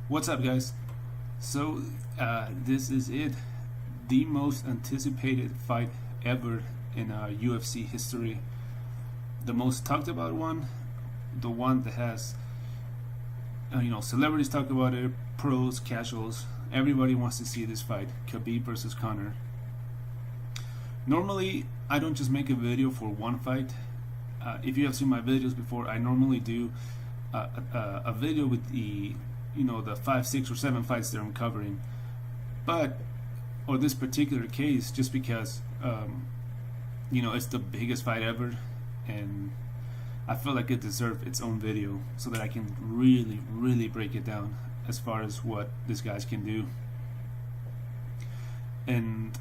What's up, guys? So this is it, the most anticipated fight ever in UFC history, the most talked about one, the one that has celebrities talk about it, pros, casuals, everybody wants to see this fight, Khabib versus Conor. Normally I don't just make a video for one fight. If you have seen my videos before, I normally do a video with the 5, 6, or 7 fights that I'm covering. But or this particular case, just because it's the biggest fight ever, and I feel like it deserved its own video so that I can really break it down as far as what these guys can do. And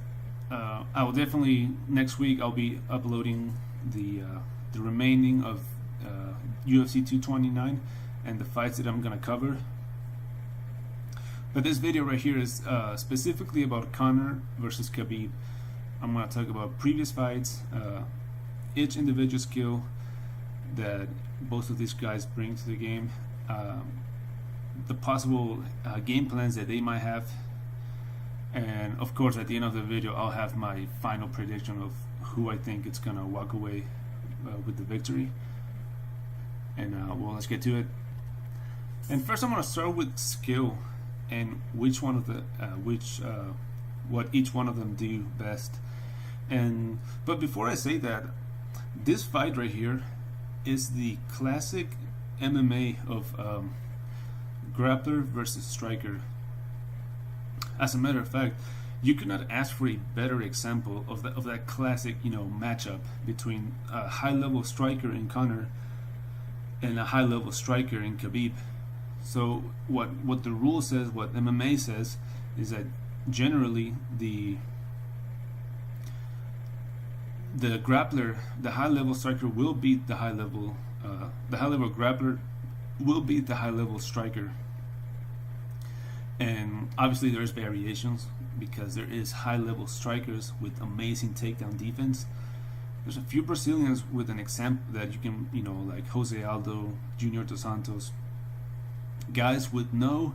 I will definitely, next week I'll be uploading the remaining of UFC 229 and the fights that I'm gonna cover. But this video right here is specifically about Conor versus Khabib. I'm going to talk about previous fights, each individual skill that both of these guys bring to the game, the possible game plans that they might have, and of course at the end of the video I'll have my final prediction of who I think is going to walk away with the victory. And well, let's get to it. And first I'm going to start with skill and which one of the what each one of them do best. But before I say that, this fight right here is the classic MMA of grappler versus striker. As a matter of fact, you could not ask for a better example of that classic matchup between a high-level striker in Conor and a high-level striker in Khabib. So what the rule says, what MMA says, is that generally the grappler, the high-level striker, will beat the high-level grappler will beat the high-level striker. And obviously there's variations, because there is high-level strikers with amazing takedown defense. There's a few Brazilians with an example that you can, like Jose Aldo, Junior dos Santos, guys with no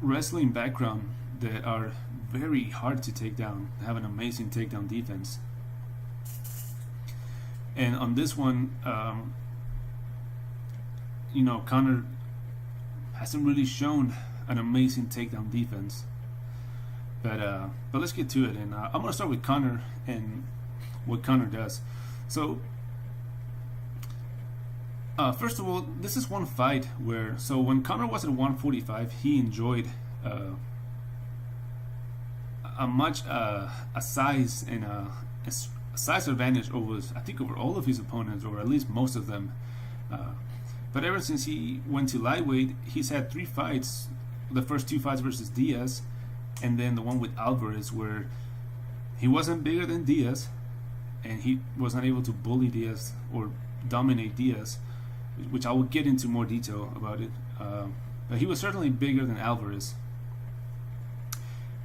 wrestling background that are very hard to take down, have an amazing takedown defense. And on this one, Conor hasn't really shown an amazing takedown defense. But let's get to it, and I'm gonna start with Conor and what Conor does. So first of all, this is one fight where, so when Conor was at 145, he enjoyed a size and a size advantage over, I think, over all of his opponents, or at least most of them. But ever since he went to lightweight, he's had 3 fights. The first 2 fights versus Diaz, and then the one with Alvarez, where he wasn't bigger than Diaz, and he was not able to bully Diaz or dominate Diaz, which I will get into more detail about it. But he was certainly bigger than Alvarez.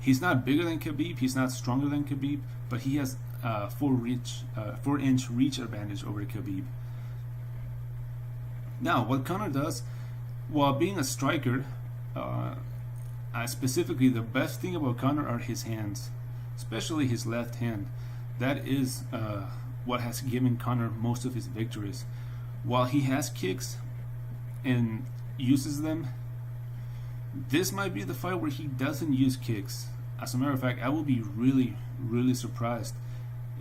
He's not bigger than Khabib, he's not stronger than Khabib, but he has 4-inch reach advantage over Khabib. Now, what Conor does, while being a striker, specifically the best thing about Conor are his hands, especially his left hand. That is what has given Conor most of his victories. While he has kicks and uses them, this might be the fight where he doesn't use kicks. As a matter of fact, I will be really surprised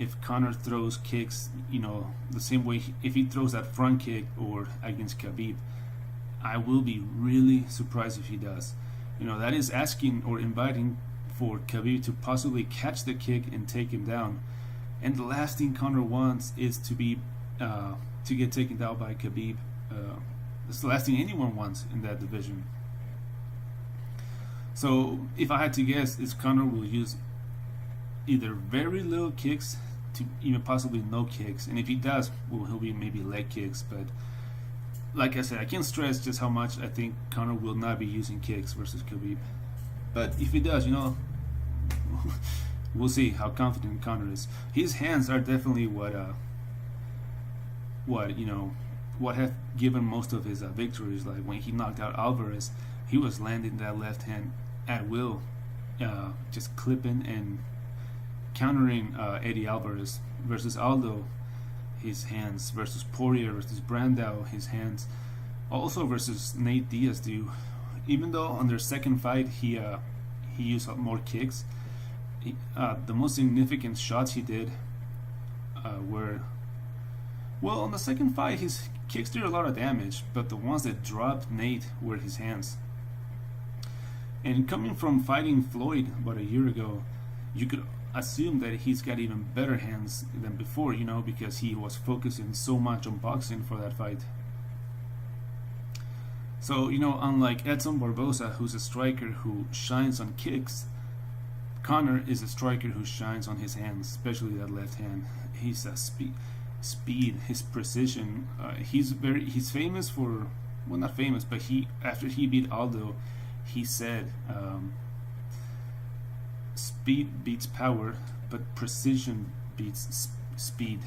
if Conor throws kicks, the same way if he throws that front kick or against Khabib. I will be really surprised if he does. That is asking or inviting for Khabib to possibly catch the kick and take him down. And the last thing Conor wants is to get taken down by Khabib. It's the last thing anyone wants in that division. So if I had to guess, is Conor will use either very little kicks to even possibly no kicks, and if he does, well, he'll be maybe leg kicks. But like I said, I can't stress just how much I think Conor will not be using kicks versus Khabib. But if he does, we'll see how confident Conor is. His hands are definitely what have given most of his victories. Like when he knocked out Alvarez, he was landing that left hand at will, just clipping and countering Eddie Alvarez. Versus Aldo, his hands. Versus Poirier, versus Brandao, his hands. Also versus Nate Diaz, dude. Even though on their second fight he used more kicks, the most significant shots he did were, well, on the second fight his kicks did a lot of damage, but the ones that dropped Nate were his hands. And coming from fighting Floyd about a year ago, you could assume that he's got even better hands than before, because he was focusing so much on boxing for that fight. So, unlike Edson Barboza, who's a striker who shines on kicks, Conor is a striker who shines on his hands, especially that left hand. He's a speed, his precision. He's famous for, well, not famous, but after he beat Aldo, he said, speed beats power, but precision beats speed.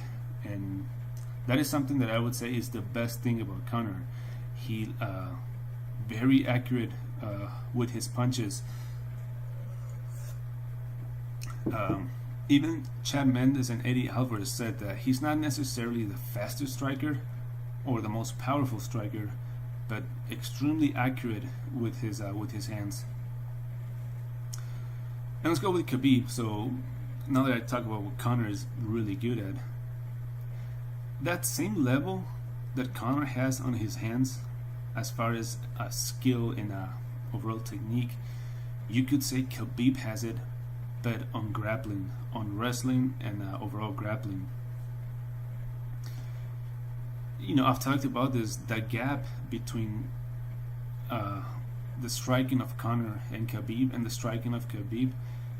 And that is something that I would say is the best thing about Conor. He very accurate with his punches. Even Chad Mendes and Eddie Alvarez said that he's not necessarily the fastest striker or the most powerful striker, but extremely accurate with his hands. And let's go with Khabib. So now that I talk about what Conor is really good at, that same level that Conor has on his hands, as far as skill and overall technique, you could say Khabib has it, but on grappling, on wrestling, and overall grappling. I've talked about this. The gap between the striking of Conor and Khabib and the striking of Khabib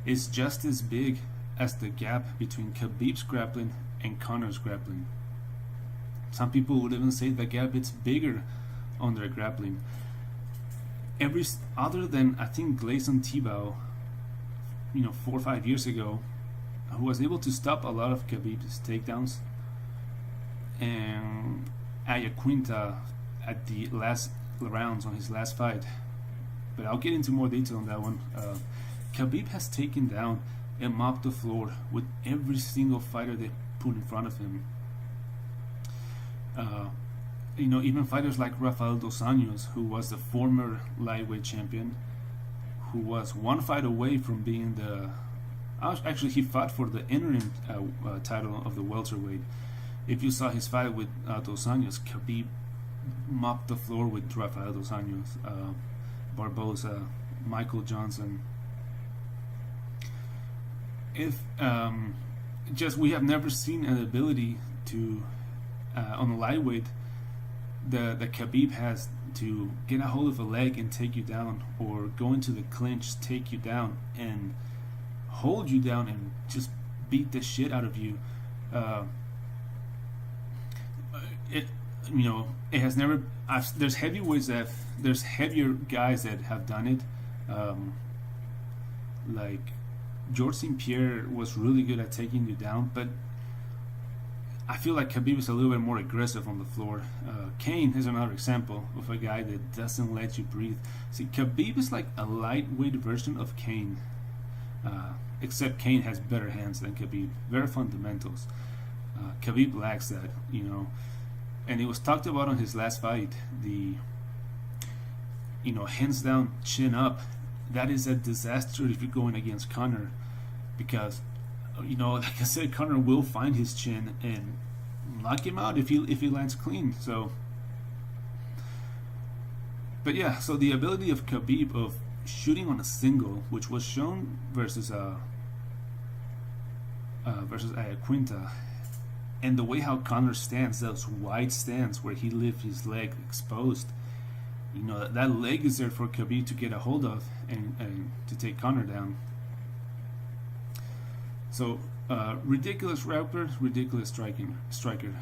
is just as big as the gap between Khabib's grappling and Conor's grappling. Some people would even say the gap is bigger on their grappling. Other than, I think, Gleison Tibau, 4 or 5 years ago, who was able to stop a lot of Khabib's takedowns, and Ayaquinta at the last rounds on his last fight. But I'll get into more detail on that one. Khabib has taken down and mopped the floor with every single fighter they put in front of him. Even fighters like Rafael Dos Anjos, who was the former lightweight champion, who was one fight away from being actually he fought for the interim title of the welterweight. If you saw his fight with Dos Anjos, Khabib mopped the floor with Rafael Dos Anjos, Barboza, Michael Johnson. We have never seen an ability to on the lightweight that Khabib has to get a hold of a leg and take you down, or go into the clinch, take you down, and hold you down and just beat the shit out of you. It has never. There's heavyweights there's heavier guys that have done it. Like Georges St-Pierre was really good at taking you down, but I feel like Khabib is a little bit more aggressive on the floor. Kane is another example of a guy that doesn't let you breathe. See, Khabib is like a lightweight version of Kane, except Kane has better hands than Khabib. Very fundamentals. Khabib lacks that, and it was talked about on his last fight. The hands down, chin up. That is a disaster if you're going against Conor, because like I said, Conor will find his chin and knock him out if he lands clean. So, but yeah, so the ability of Khabib of shooting on a single, which was shown versus Ayaquinta, and the way how Conor stands, those wide stands where he lifts his leg exposed, that leg is there for Khabib to get a hold of and to take Conor down. So, ridiculous rapper, ridiculous striker.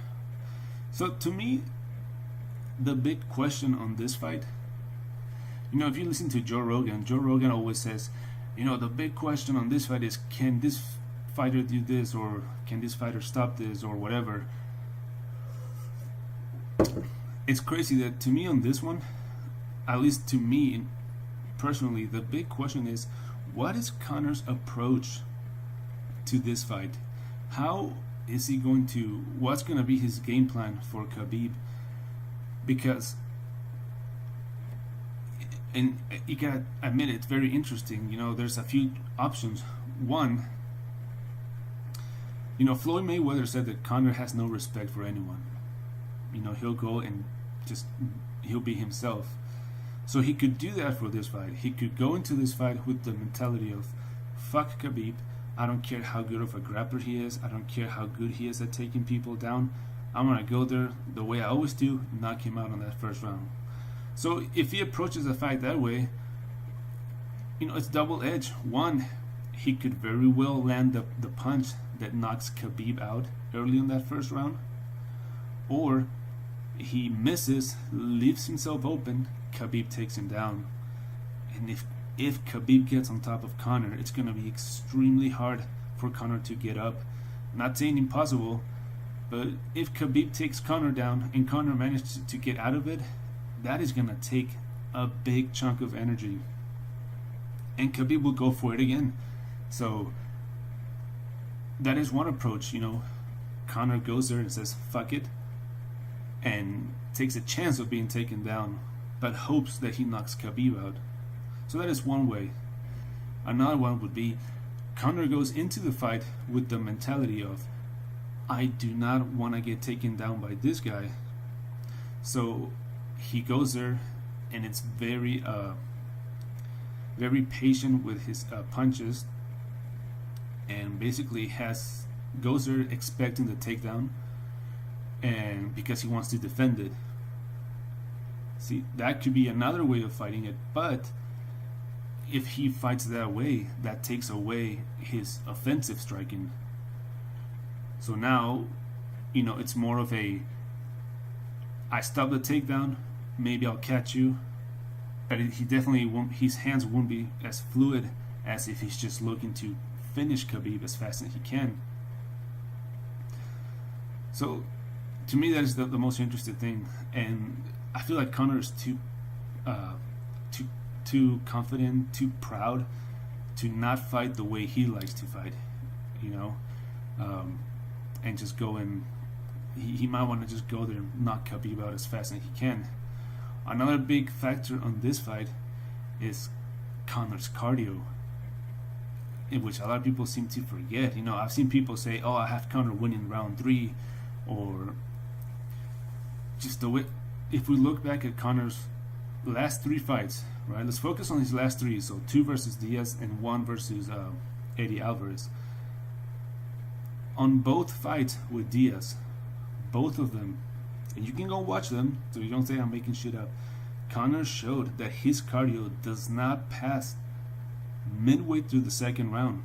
So, to me, the big question on this fight, if you listen to Joe Rogan always says, the big question on this fight is, can this fighter do this, or can this fighter stop this, or whatever. It's crazy that, to me, on this one, at least to me, personally, the big question is, what is Conor's approach to this fight? How is he going to, what's going to be his game plan for Khabib? Because, and you gotta admit, it's very interesting. There's a few options. One, Floyd Mayweather said that Conor has no respect for anyone. He'll go and he'll be himself. So he could do that for this fight. He could go into this fight with the mentality of, fuck Khabib. I don't care how good of a grappler he is. I don't care how good he is at taking people down. I'm going to go there the way I always do, knock him out on that first round. So if he approaches the fight that way, it's double-edged. One, he could very well land the punch that knocks Khabib out early in that first round. Or he misses, leaves himself open, Khabib takes him down. And if Khabib gets on top of Conor, it's going to be extremely hard for Conor to get up. Not saying impossible, but if Khabib takes Conor down and Conor manages to get out of it, that is going to take a big chunk of energy. And Khabib will go for it again. So that is one approach. Conor goes there and says, fuck it, and takes a chance of being taken down, but hopes that he knocks Khabib out. So that is one way. Another one would be Conor goes into the fight with the mentality of, I do not want to get taken down by this guy. So he goes there and it's very patient with his punches, and basically goes there expecting the takedown, and because he wants to defend it. See, that could be another way of fighting it, but if he fights that way, that takes away his offensive striking. So now, it's more of a, I stop the takedown, maybe I'll catch you, but he definitely won't, his hands won't be as fluid as if he's just looking to finish Khabib as fast as he can. So to me, that is the most interesting thing, and I feel like Conor is too confident, too proud to not fight the way he likes to fight, and just go and he might want to just go there and knock Khabib out as fast as he can. Another big factor on this fight is Conor's cardio, in which a lot of people seem to forget. I've seen people say, "Oh, I have Conor winning round 3," or just the way. If we look back at Conor's last 3 fights, right? Let's focus on his last 3. So 2 versus Diaz and 1 versus Eddie Alvarez. On both fights with Diaz, both of them, and you can go watch them, so you don't say I'm making shit up, Conor showed that his cardio does not pass midway through the second round.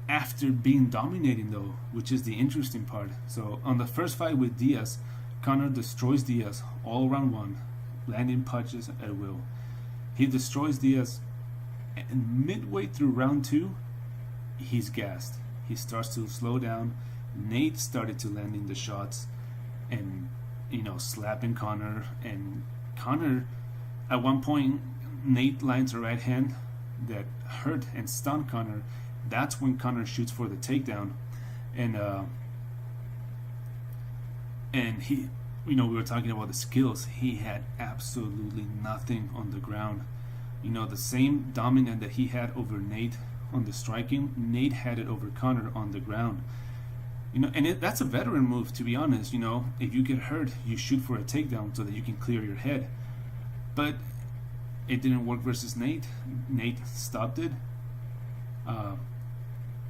After being dominating though, which is the interesting part. So on the first fight with Diaz, Conor destroys Diaz all round 1, landing punches at will. He destroys Diaz, and midway through round 2, he's gassed. He starts to slow down. Nate started to landing the shots and slapping Conor, and Conor at one point, Nate lands a right hand that hurt and stunned Conor. That's when Conor shoots for the takedown, and he, we were talking about the skills. He had absolutely nothing on the ground. The same dominance that he had over Nate on the striking, Nate had it over Conor on the ground. And that's a veteran move, to be honest. If you get hurt, you shoot for a takedown so that you can clear your head. But it didn't work versus Nate. Nate stopped it,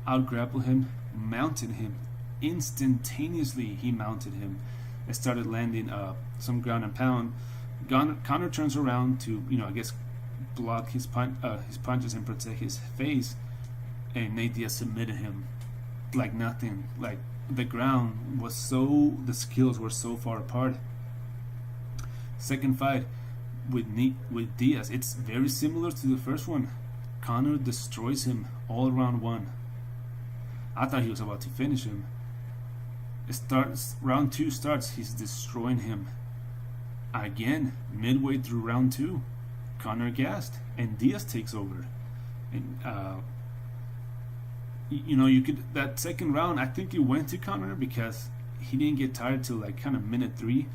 out-grappled him, mounted him. Instantaneously, he mounted him and started landing some ground and pound. Conor turns around to, block his punches and protect his face, and Nate Diaz submitted him like nothing. Like, the ground was the skills were so far apart. Second fight with Diaz, it's very similar to the first one. Conor destroys him all round 1. I thought he was about to finish him. Round 2 starts, he's destroying him again midway through round 2. Conor gassed and Diaz takes over. And you could, that second round, I think it went to Conor because he didn't get tired till like kind of minute 3.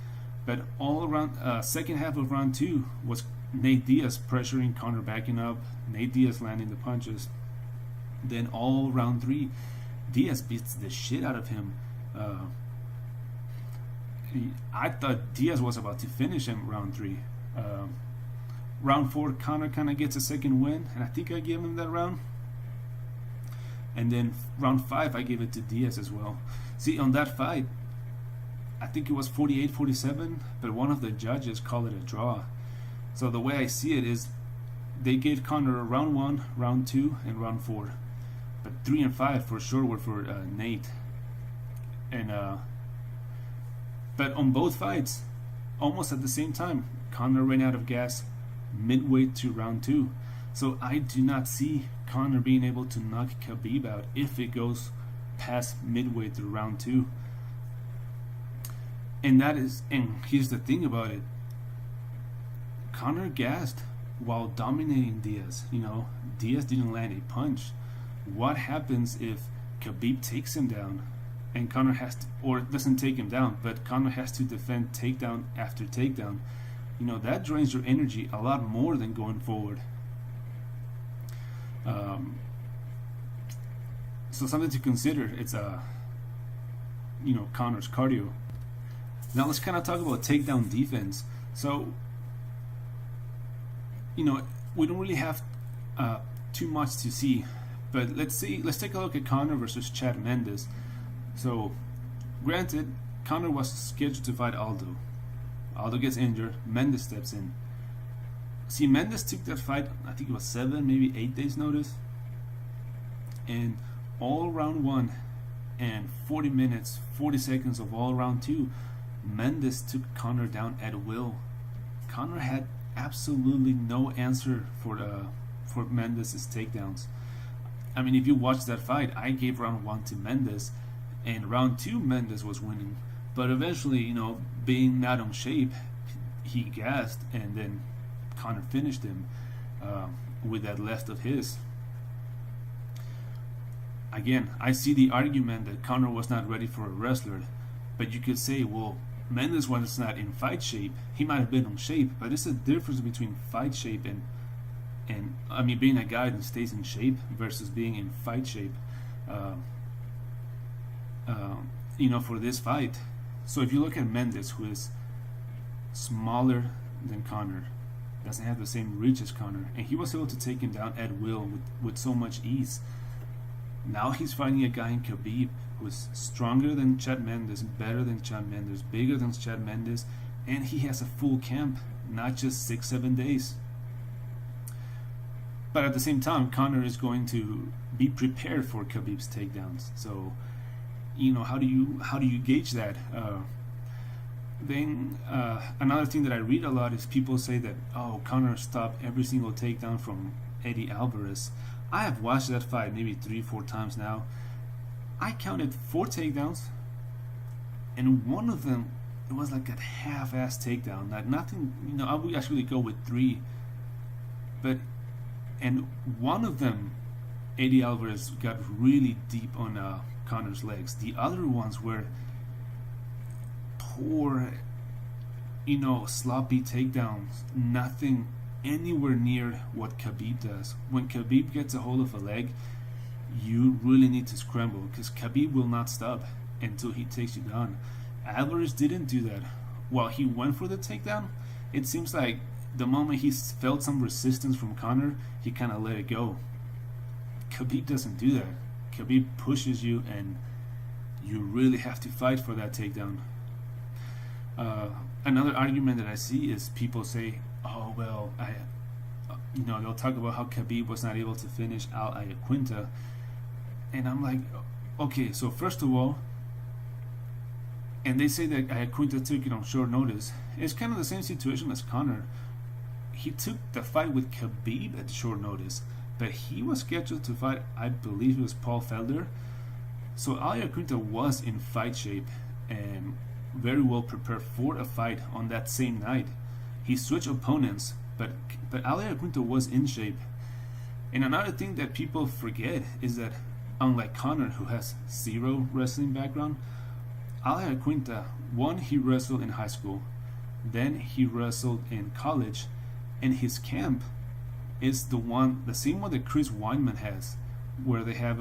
But all around second half of round 2 was Nate Diaz pressuring Conor, backing up, Nate Diaz landing the punches. Then all round 3, Diaz beats the shit out of him. I thought Diaz was about to finish him round 3. Round 4, Conor kind of gets a second win, and I think I gave him that round. And then round 5, I gave it to Diaz as well. See, on that fight, I think it was 48-47, but one of the judges called it a draw. So the way I see it is they gave Conor round 1, round 2, and round 4. But 3 and 5 for sure were for Nate. And but on both fights, almost at the same time, Conor ran out of gas midway to round 2. So I do not see Conor being able to knock Khabib out if it goes past midway through round 2. And here's the thing about it. Conor gassed while dominating Diaz. Diaz didn't land a punch. What happens if Khabib takes him down and Conor has to, or doesn't take him down, but Conor has to defend takedown after takedown? That drains your energy a lot more than going forward. So something to consider. It's Conor's cardio. Now let's kind of talk about takedown defense. So, we don't really have too much to see, but let's take a look at Conor versus Chad Mendes. So, granted, Conor was scheduled to fight Aldo. Aldo gets injured, Mendes steps in. See, Mendes took that fight, I think it was 7, maybe 8 days notice. And all round 1 and 40 minutes, 40 seconds of all round 2, Mendes took Conor down at will. Conor had absolutely no answer for Mendes' takedowns. I mean, if you watch that fight, I gave round 1 to Mendes, and round 2 Mendes was winning. But eventually, being not on shape, he gassed, and then Conor finished him with that left of his. Again, I see the argument that Conor was not ready for a wrestler, but you could say, well, Mendes was not in fight shape. He might have been in shape, but there's a difference between fight shape and being a guy that stays in shape versus being in fight shape. For this fight. So if you look at Mendes, who is smaller than Conor, doesn't have the same reach as Conor, and he was able to take him down at will with so much ease. Now he's fighting a guy in Khabib who is stronger than Chad Mendes, better than Chad Mendes, bigger than Chad Mendes, and he has a full camp, not just 6-7 days. But at the same time, Conor is going to be prepared for Khabib's takedowns. So, how do you gauge that? Then another thing that I read a lot is people say that, Conor stopped every single takedown from Eddie Alvarez. I have watched that fight maybe 3-4 times now. I counted 4 takedowns, and one of them, it was like a half-ass takedown. Like nothing, I would actually go with 3. And one of them, Eddie Alvarez got really deep on Conor's legs. The other ones were poor, sloppy takedowns. Nothing anywhere near what Khabib does. When Khabib gets a hold of a leg, you really need to scramble, because Khabib will not stop until he takes you down. Alvarez didn't do that. While he went for the takedown, it seems like the moment he felt some resistance from Conor, he kind of let it go. Khabib doesn't do that. Khabib pushes you, and you really have to fight for that takedown. Another argument that I see is people say, they'll talk about how Khabib was not able to finish Al Iaquinta, and I'm like, okay, so first of all, and they say that Iaquinta took it on short notice. It's kind of the same situation as Conor. He took the fight with Khabib at short notice, but he was scheduled to fight, I believe it was Paul Felder. So Al Iaquinta was in fight shape and very well prepared for a fight on that same night. He switched opponents but Ale Iaquinta was in shape. And another thing that people forget is that, unlike Conor, who has zero wrestling background, Ale Iaquinta, one, he wrestled in high school, then he wrestled in college, and his camp is the same one that Chris Weinman has, where they have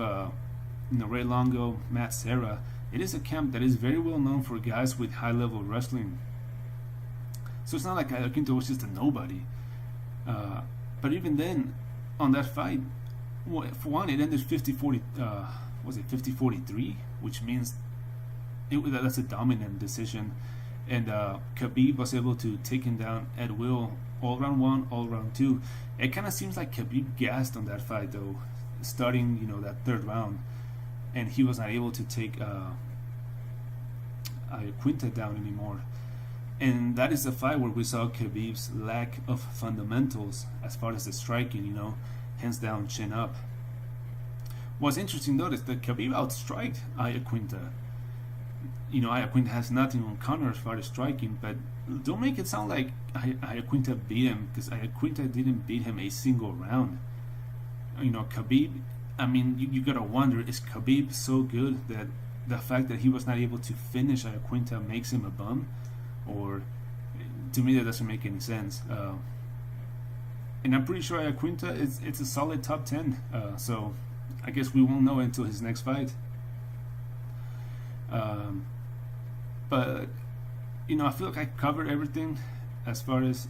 Ray Longo, Matt Serra. It is a camp that is very well known for guys with high level wrestling. So it's not like Iaquinta was just a nobody. But even then, on that fight, for one, it ended 50-40. Was it 50-43? Which means that's a dominant decision. And Khabib was able to take him down at will, all round one, all round two. It kind of seems like Khabib gassed on that fight, though, starting that third round, and he was not able to take Iaquinta down anymore. And that is the fight where we saw Khabib's lack of fundamentals as far as the striking, hands down, chin up. What's interesting though is that Khabib outstriked Iaquinta. Iaquinta has nothing on Conor as far as striking, but don't make it sound like Iaquinta beat him, because Iaquinta didn't beat him a single round. Khabib, you gotta wonder, is Khabib so good that the fact that he was not able to finish Iaquinta makes him a bum? Or, to me, that doesn't make any sense. And I'm pretty sure Iaquinta it's a solid top 10. So I guess we won't know until his next fight. But I feel like I covered everything as far as.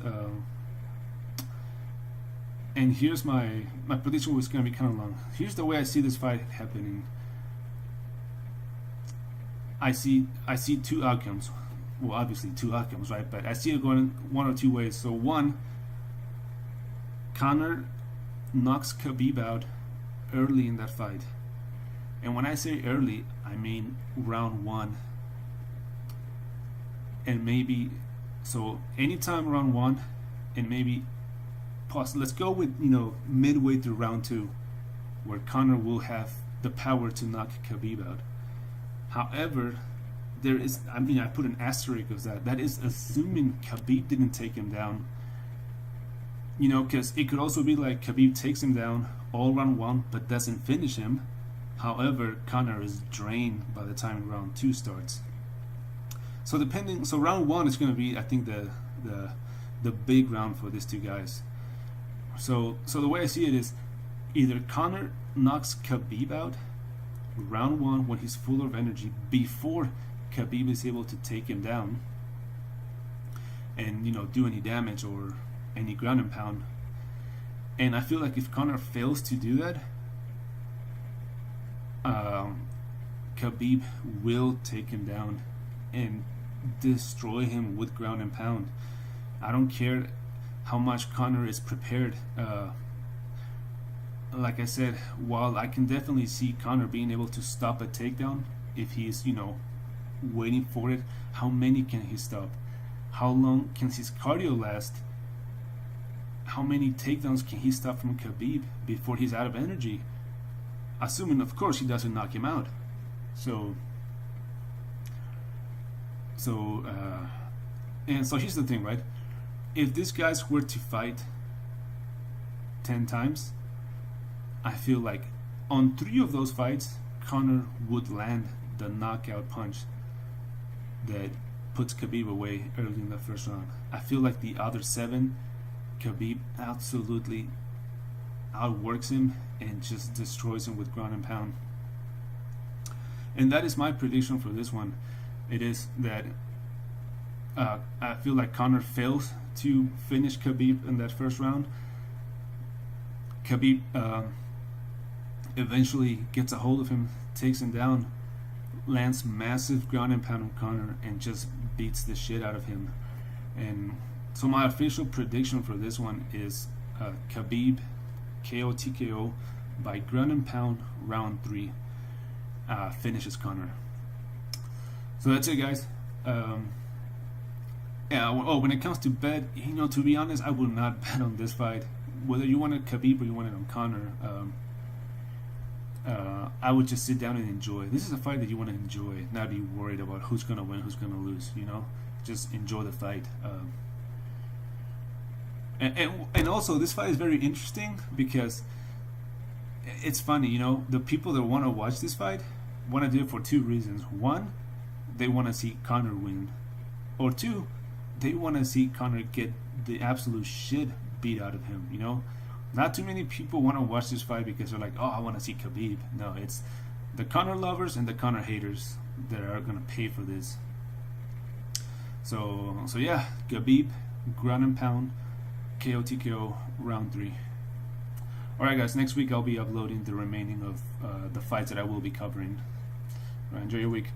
And here's my prediction was going to be kind of long. Here's the way I see this fight happening. I see two outcomes. Well, obviously two outcomes, right? But I see it going one or two ways. So one, Conor knocks Khabib out early in that fight. And when I say early, I mean round one. And maybe, so anytime round one, and maybe let's go with midway through round two, where Conor will have the power to knock Khabib out. However, there is, I put an asterisk of that. That is assuming Khabib didn't take him down. Because it could also be like Khabib takes him down all round one, but doesn't finish him. However, Conor is drained by the time round two starts. So round one is going to be, I think, the big round for these two guys. So the way I see it is, either Conor knocks Khabib out round one when he's full of energy before Khabib is able to take him down and do any damage or any ground and pound. And I feel like if Conor fails to do that, Khabib will take him down and destroy him with ground and pound. I don't care how much Conor is prepared. Like I said, while I can definitely see Conor being able to stop a takedown if he's waiting for it, how many can he stop? How long can his cardio last? How many takedowns can he stop from Khabib before he's out of energy? Assuming, of course, he doesn't knock him out. So here's the thing, right? If these guys were to fight 10 times, I feel like on 3 of those fights, Conor would land the knockout punch that puts Khabib away early in the first round. I feel like the other 7, Khabib absolutely outworks him and just destroys him with ground and pound. And that is my prediction for this one. It is that I feel like Conor fails to finish Khabib in that first round. Khabib eventually gets a hold of him, takes him down, lands massive ground and pound on Conor, and just beats the shit out of him. And so my official prediction for this one is Khabib KO TKO by ground and pound round 3, finishes Conor. So that's it, guys. When it comes to bet, to be honest, I will not bet on this fight. Whether you wanted Khabib or you wanted on Conor, I would just sit down and enjoy. This is a fight that you want to enjoy, not be worried about who's going to win, who's going to lose, Just enjoy the fight. And also this fight is very interesting because it's funny, you know, the people that want to watch this fight want to do it for two reasons. One, they want to see Conor win, or two, they want to see Conor get the absolute shit beat out of him. You know, not too many people want to watch this fight because they're like, oh, I want to see Khabib. No, it's the Conor lovers and the Conor haters that are gonna pay for this. So yeah, Khabib, ground and pound, KO TKO, round 3. Alright guys, next week I'll be uploading the remaining of the fights that I will be covering. All right, enjoy your week.